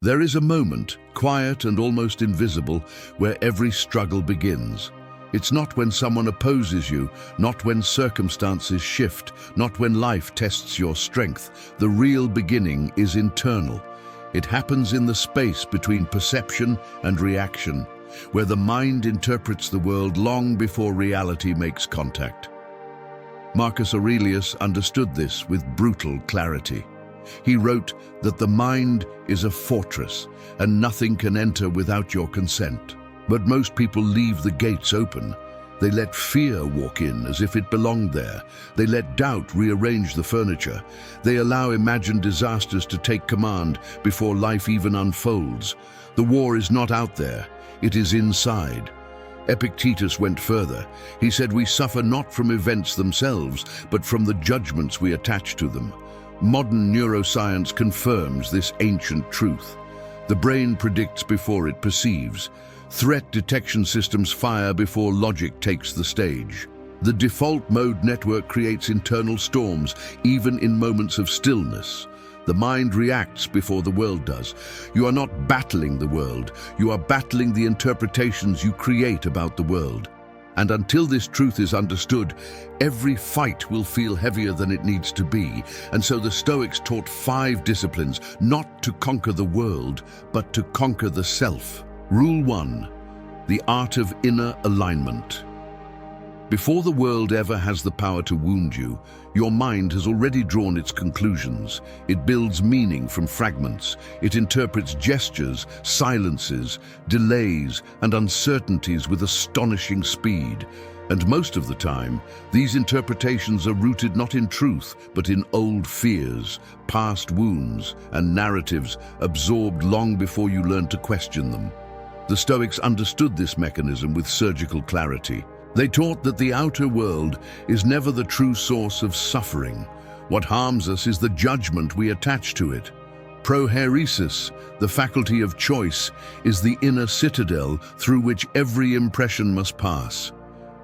There is a moment, quiet and almost invisible, where every struggle begins. It's not when someone opposes you, not when circumstances shift, not when life tests your strength. The real beginning is internal. It happens in the space between perception and reaction, where the mind interprets the world long before reality makes contact. Marcus Aurelius understood this with brutal clarity. He wrote that the mind is a fortress and nothing can enter without your consent. But most people leave the gates open. They let fear walk in as if it belonged there. They let doubt rearrange the furniture. They allow imagined disasters to take command before life even unfolds. The war is not out there, it is inside. Epictetus went further. He said we suffer not from events themselves, but from the judgments we attach to them. Modern neuroscience confirms this ancient truth. The brain predicts before it perceives. Threat detection systems fire before logic takes the stage. The default mode network creates internal storms, even in moments of stillness. The mind reacts before the world does. You are not battling the world, you are battling the interpretations you create about the world. And until this truth is understood, every fight will feel heavier than it needs to be. And so the Stoics taught 5 disciplines, not to conquer the world, but to conquer the self. Rule 1, the art of inner alignment. Before the world ever has the power to wound you, your mind has already drawn its conclusions. It builds meaning from fragments. It interprets gestures, silences, delays, and uncertainties with astonishing speed. And most of the time, these interpretations are rooted not in truth, but in old fears, past wounds, and narratives absorbed long before you learn to question them. The Stoics understood this mechanism with surgical clarity. They taught that the outer world is never the true source of suffering. What harms us is the judgment we attach to it. Prohairesis, the faculty of choice, is the inner citadel through which every impression must pass.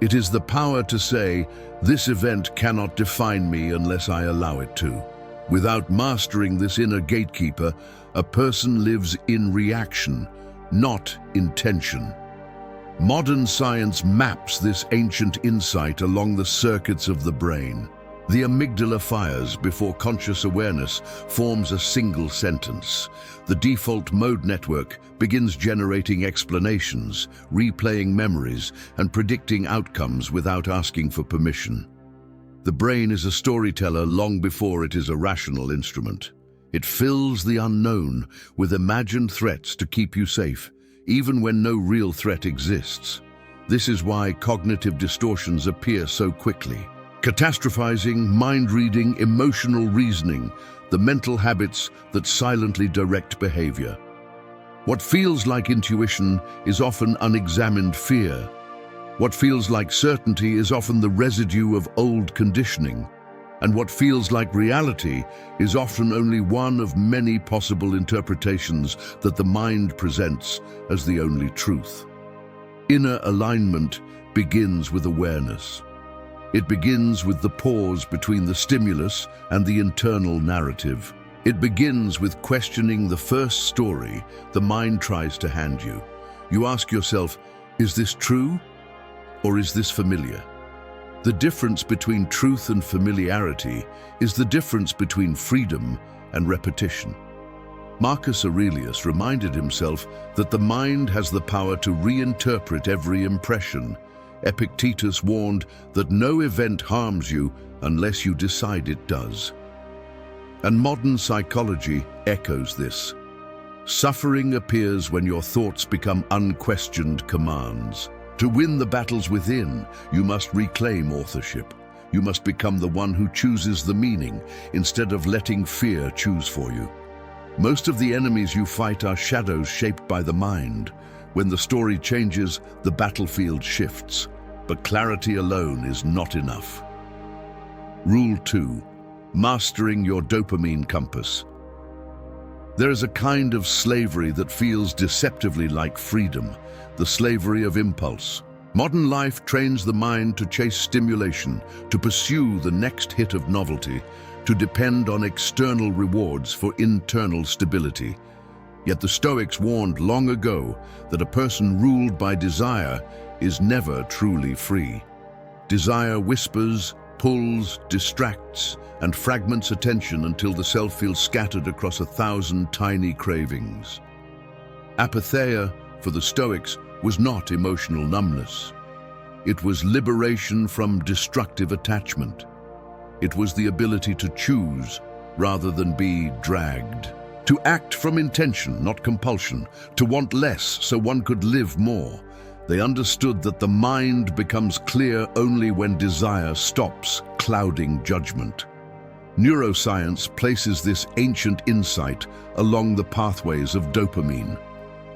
It is the power to say, this event cannot define me unless I allow it to. Without mastering this inner gatekeeper, a person lives in reaction, not intention. Modern science maps this ancient insight along the circuits of the brain. The amygdala fires before conscious awareness forms a single sentence. The default mode network begins generating explanations, replaying memories, and predicting outcomes without asking for permission. The brain is a storyteller long before it is a rational instrument. It fills the unknown with imagined threats to keep you safe, even when no real threat exists. This is why cognitive distortions appear so quickly. Catastrophizing, mind-reading, emotional reasoning, the mental habits that silently direct behavior. What feels like intuition is often unexamined fear. What feels like certainty is often the residue of old conditioning. And what feels like reality is often only one of many possible interpretations that the mind presents as the only truth. Inner alignment begins with awareness. It begins with the pause between the stimulus and the internal narrative. It begins with questioning the first story the mind tries to hand you. You ask yourself, is this true or is this familiar? The difference between truth and familiarity is the difference between freedom and repetition. Marcus Aurelius reminded himself that the mind has the power to reinterpret every impression. Epictetus warned that no event harms you unless you decide it does. And modern psychology echoes this. Suffering appears when your thoughts become unquestioned commands. To win the battles within, you must reclaim authorship. You must become the one who chooses the meaning instead of letting fear choose for you. Most of the enemies you fight are shadows shaped by the mind. When the story changes, the battlefield shifts. But clarity alone is not enough. Rule 2. Mastering your dopamine compass. There is a kind of slavery that feels deceptively like freedom, the slavery of impulse. Modern life trains the mind to chase stimulation, to pursue the next hit of novelty, to depend on external rewards for internal stability. Yet the Stoics warned long ago that a person ruled by desire is never truly free. Desire whispers, pulls, distracts, and fragments attention until the self feels scattered across 1,000 tiny cravings. Apatheia, for the Stoics, was not emotional numbness. It was liberation from destructive attachment. It was the ability to choose rather than be dragged. To act from intention, not compulsion. To want less so one could live more. They understood that the mind becomes clear only when desire stops clouding judgment. Neuroscience places this ancient insight along the pathways of dopamine.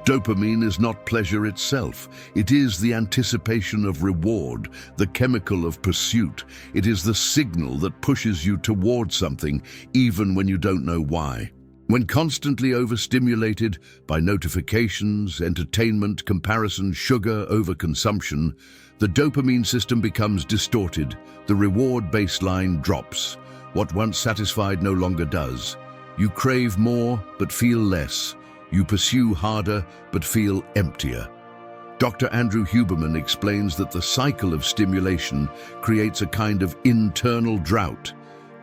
Dopamine is not pleasure itself. It is the anticipation of reward, the chemical of pursuit. It is the signal that pushes you toward something, even when you don't know why. When constantly overstimulated by notifications, entertainment, comparison, sugar, overconsumption, the dopamine system becomes distorted. The reward baseline drops. What once satisfied no longer does. You crave more, but feel less. You pursue harder, but feel emptier. Dr. Andrew Huberman explains that the cycle of stimulation creates a kind of internal drought.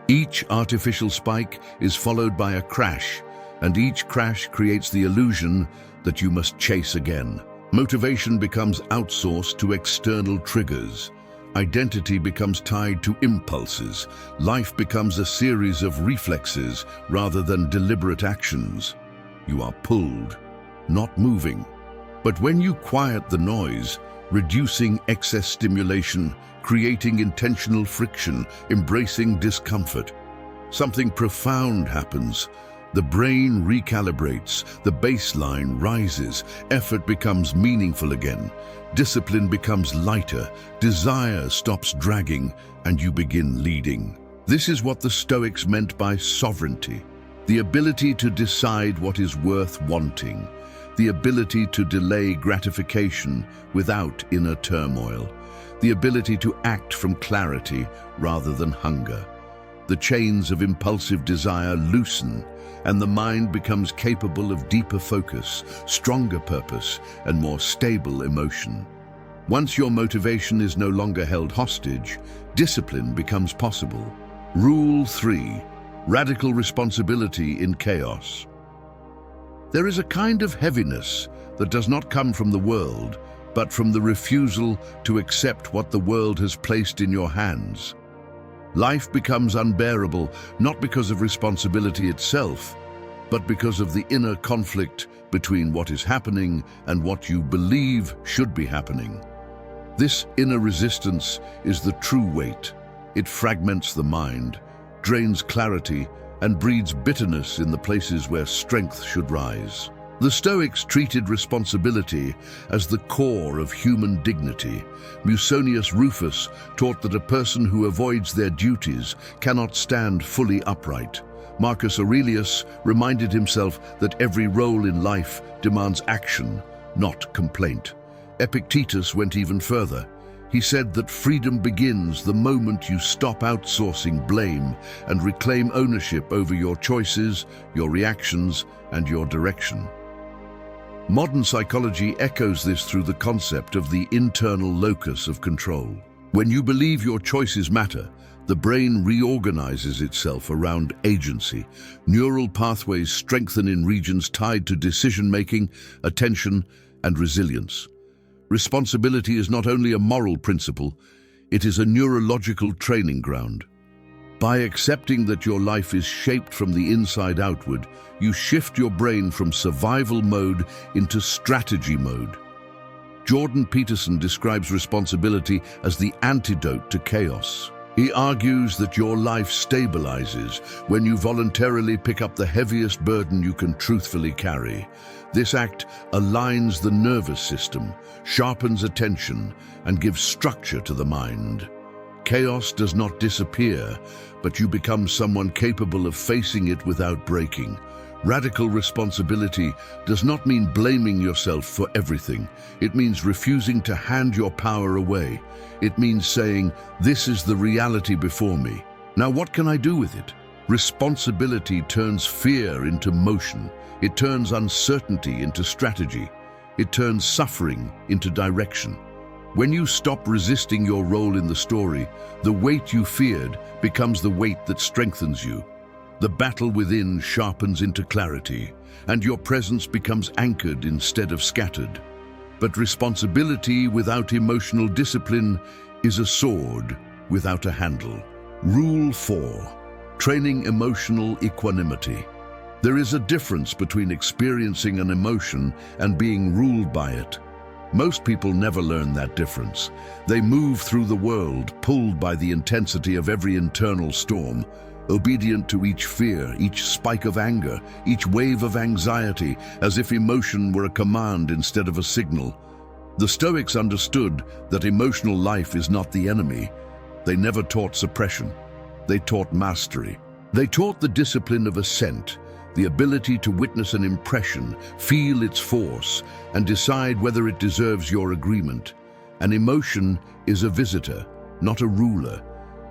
Each artificial spike is followed by a crash, and each crash creates the illusion that you must chase again. Motivation becomes outsourced to external triggers. Identity becomes tied to impulses. Life becomes a series of reflexes rather than deliberate actions. You are pulled, not moving. But when you quiet the noise, reducing excess stimulation, creating intentional friction, embracing discomfort, something profound happens. The brain recalibrates, the baseline rises, effort becomes meaningful again, discipline becomes lighter, desire stops dragging, and you begin leading. This is what the Stoics meant by sovereignty. The ability to decide what is worth wanting, the ability to delay gratification without inner turmoil, the ability to act from clarity rather than hunger. The chains of impulsive desire loosen, and the mind becomes capable of deeper focus, stronger purpose, and more stable emotion. Once your motivation is no longer held hostage, discipline becomes possible. Rule 3. Radical responsibility in chaos. There is a kind of heaviness that does not come from the world, but from the refusal to accept what the world has placed in your hands. Life becomes unbearable not because of responsibility itself, but because of the inner conflict between what is happening and what you believe should be happening. This inner resistance is the true weight. It fragments the mind, drains clarity, and breeds bitterness in the places where strength should rise. The Stoics treated responsibility as the core of human dignity. Musonius Rufus taught that a person who avoids their duties cannot stand fully upright. Marcus Aurelius reminded himself that every role in life demands action, not complaint. Epictetus went even further. He said that freedom begins the moment you stop outsourcing blame and reclaim ownership over your choices, your reactions, and your direction. Modern psychology echoes this through the concept of the internal locus of control. When you believe your choices matter, the brain reorganizes itself around agency. Neural pathways strengthen in regions tied to decision-making, attention, and resilience. Responsibility is not only a moral principle, it is a neurological training ground. By accepting that your life is shaped from the inside outward, you shift your brain from survival mode into strategy mode. Jordan Peterson describes responsibility as the antidote to chaos. He argues that your life stabilizes when you voluntarily pick up the heaviest burden you can truthfully carry. This act aligns the nervous system, sharpens attention, and gives structure to the mind. Chaos does not disappear, but you become someone capable of facing it without breaking. Radical responsibility does not mean blaming yourself for everything. It means refusing to hand your power away. It means saying, "This is the reality before me. Now what can I do with it?" Responsibility turns fear into motion. It turns uncertainty into strategy. It turns suffering into direction. When you stop resisting your role in the story, the weight you feared becomes the weight that strengthens you. The battle within sharpens into clarity, and your presence becomes anchored instead of scattered. But responsibility without emotional discipline is a sword without a handle. Rule 4. Training emotional equanimity. There is a difference between experiencing an emotion and being ruled by it. Most people never learn that difference. They move through the world, pulled by the intensity of every internal storm, obedient to each fear, each spike of anger, each wave of anxiety, as if emotion were a command instead of a signal. The Stoics understood that emotional life is not the enemy. They never taught suppression. They taught mastery. They taught the discipline of assent, the ability to witness an impression, feel its force, and decide whether it deserves your agreement. An emotion is a visitor, not a ruler.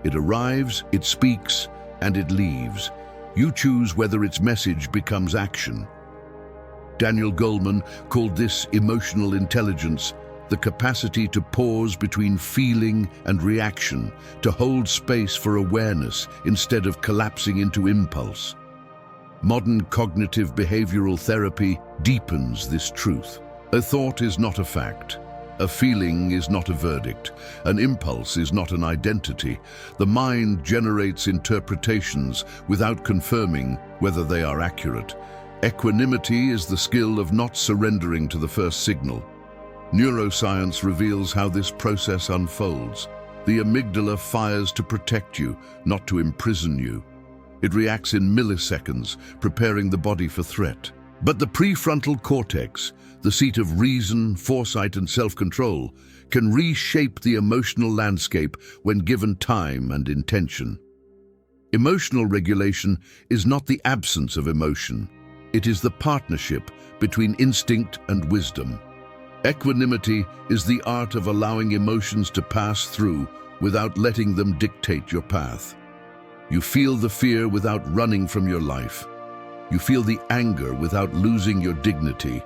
It arrives, it speaks, and it leaves. You choose whether its message becomes action. Daniel Goleman called this emotional intelligence, the capacity to pause between feeling and reaction, to hold space for awareness instead of collapsing into impulse. Modern cognitive behavioral therapy deepens this truth. A thought is not a fact. A feeling is not a verdict. An impulse is not an identity. The mind generates interpretations without confirming whether they are accurate. Equanimity is the skill of not surrendering to the first signal. Neuroscience reveals how this process unfolds. The amygdala fires to protect you, not to imprison you. It reacts in milliseconds, preparing the body for threat. But the prefrontal cortex, the seat of reason, foresight, and self-control, can reshape the emotional landscape when given time and intention. Emotional regulation is not the absence of emotion. It is the partnership between instinct and wisdom. Equanimity is the art of allowing emotions to pass through without letting them dictate your path. You feel the fear without running from your life. You feel the anger without losing your dignity.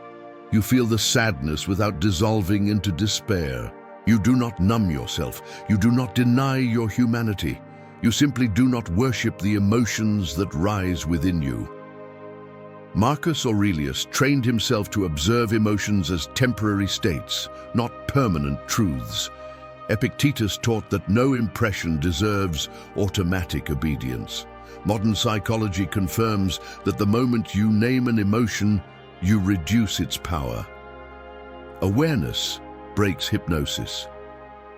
You feel the sadness without dissolving into despair. You do not numb yourself. You do not deny your humanity. You simply do not worship the emotions that rise within you. Marcus Aurelius trained himself to observe emotions as temporary states, not permanent truths. Epictetus taught that no impression deserves automatic obedience. Modern psychology confirms that the moment you name an emotion, you reduce its power. Awareness breaks hypnosis.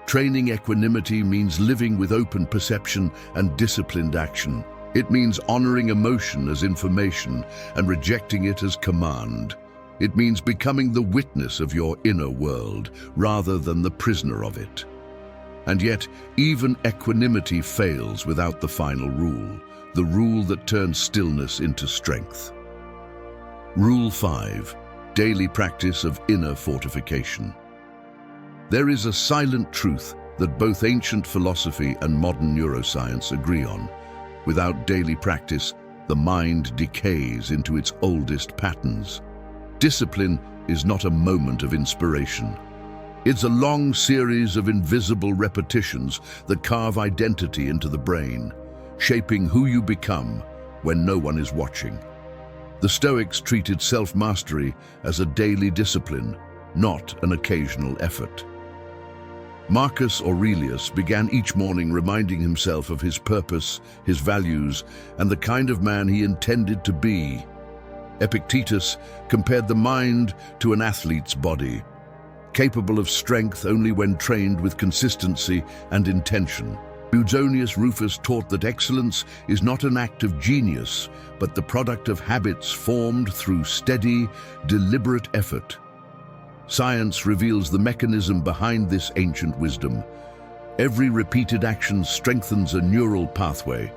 Training equanimity means living with open perception and disciplined action. It means honoring emotion as information and rejecting it as command. It means becoming the witness of your inner world rather than the prisoner of it. And yet, even equanimity fails without the final rule, the rule that turns stillness into strength. Rule 5. Daily practice of inner fortification. There is a silent truth that both ancient philosophy and modern neuroscience agree on. Without daily practice, the mind decays into its oldest patterns. Discipline is not a moment of inspiration. It's a long series of invisible repetitions that carve identity into the brain, shaping who you become when no one is watching. The Stoics treated self-mastery as a daily discipline, not an occasional effort. Marcus Aurelius began each morning reminding himself of his purpose, his values, and the kind of man he intended to be. Epictetus compared the mind to an athlete's body, capable of strength only when trained with consistency and intention. Eugenius Rufus taught that excellence is not an act of genius, but the product of habits formed through steady, deliberate effort. Science reveals the mechanism behind this ancient wisdom. Every repeated action strengthens a neural pathway.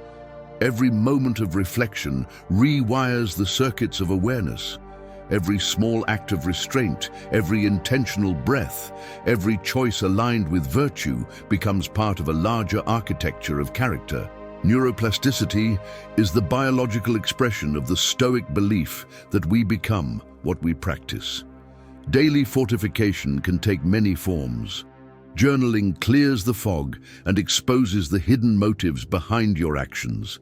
Every moment of reflection rewires the circuits of awareness. Every small act of restraint, every intentional breath, every choice aligned with virtue becomes part of a larger architecture of character. Neuroplasticity is the biological expression of the Stoic belief that we become what we practice. Daily fortification can take many forms. Journaling clears the fog and exposes the hidden motives behind your actions.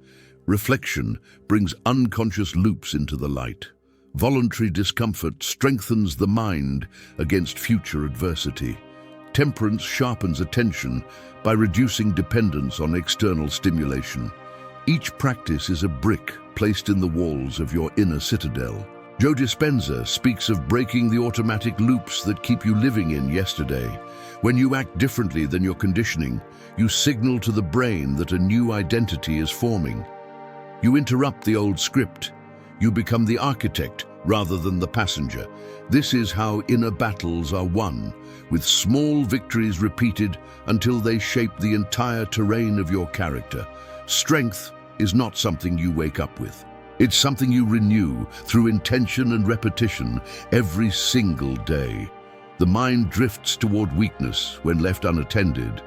Reflection brings unconscious loops into the light. Voluntary discomfort strengthens the mind against future adversity. Temperance sharpens attention by reducing dependence on external stimulation. Each practice is a brick placed in the walls of your inner citadel. Joe Dispenza speaks of breaking the automatic loops that keep you living in yesterday. When you act differently than your conditioning, you signal to the brain that a new identity is forming. You interrupt the old script. You become the architect rather than the passenger. This is how inner battles are won, with small victories repeated until they shape the entire terrain of your character. Strength is not something you wake up with. It's something you renew through intention and repetition every single day. The mind drifts toward weakness when left unattended,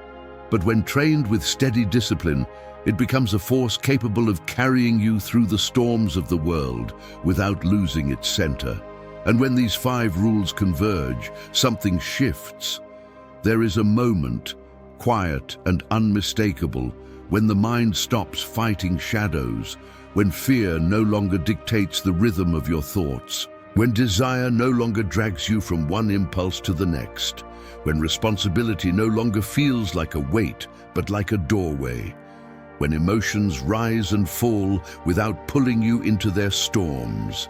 but when trained with steady discipline, it becomes a force capable of carrying you through the storms of the world without losing its center. And when these 5 rules converge, something shifts. There is a moment, quiet and unmistakable, when the mind stops fighting shadows, when fear no longer dictates the rhythm of your thoughts, when desire no longer drags you from one impulse to the next, when responsibility no longer feels like a weight, but like a doorway, when emotions rise and fall without pulling you into their storms,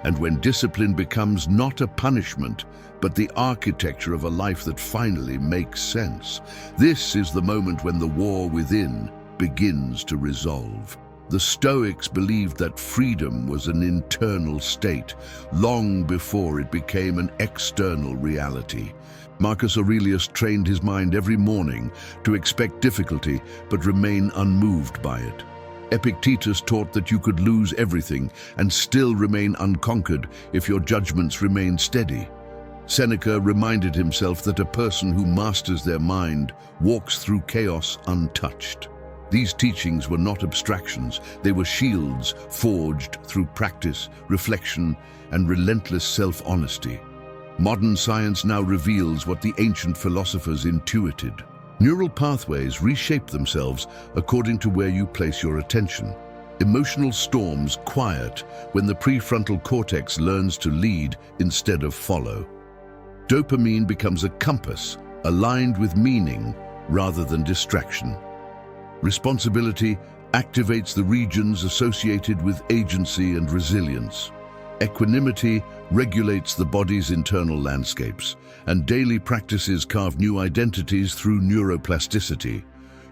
and when discipline becomes not a punishment, but the architecture of a life that finally makes sense. This is the moment when the war within begins to resolve. The Stoics believed that freedom was an internal state, long before it became an external reality. Marcus Aurelius trained his mind every morning to expect difficulty but remain unmoved by it. Epictetus taught that you could lose everything and still remain unconquered if your judgments remain steady. Seneca reminded himself that a person who masters their mind walks through chaos untouched. These teachings were not abstractions, they were shields forged through practice, reflection, and relentless self-honesty. Modern science now reveals what the ancient philosophers intuited. Neural pathways reshape themselves according to where you place your attention. Emotional storms quiet when the prefrontal cortex learns to lead instead of follow. Dopamine becomes a compass, aligned with meaning rather than distraction. Responsibility activates the regions associated with agency and resilience. Equanimity regulates the body's internal landscapes, and daily practices carve new identities through neuroplasticity.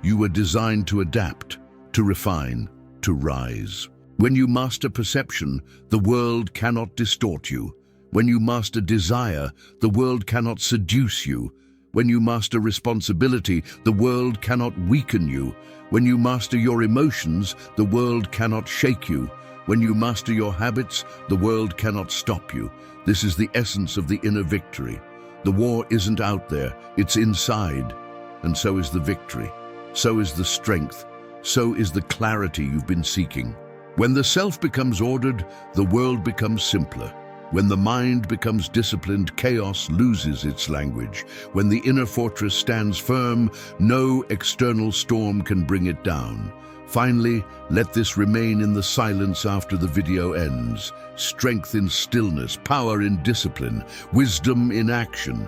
You were designed to adapt, to refine, to rise. When you master perception, the world cannot distort you. When you master desire, the world cannot seduce you. When you master responsibility, the world cannot weaken you. When you master your emotions, the world cannot shake you. When you master your habits, the world cannot stop you. This is the essence of the inner victory. The war isn't out there, it's inside. And so is the victory. So is the strength. So is the clarity you've been seeking. When the self becomes ordered, the world becomes simpler. When the mind becomes disciplined, chaos loses its language. When the inner fortress stands firm, no external storm can bring it down. Finally, let this remain in the silence after the video ends. Strength in stillness, power in discipline, wisdom in action.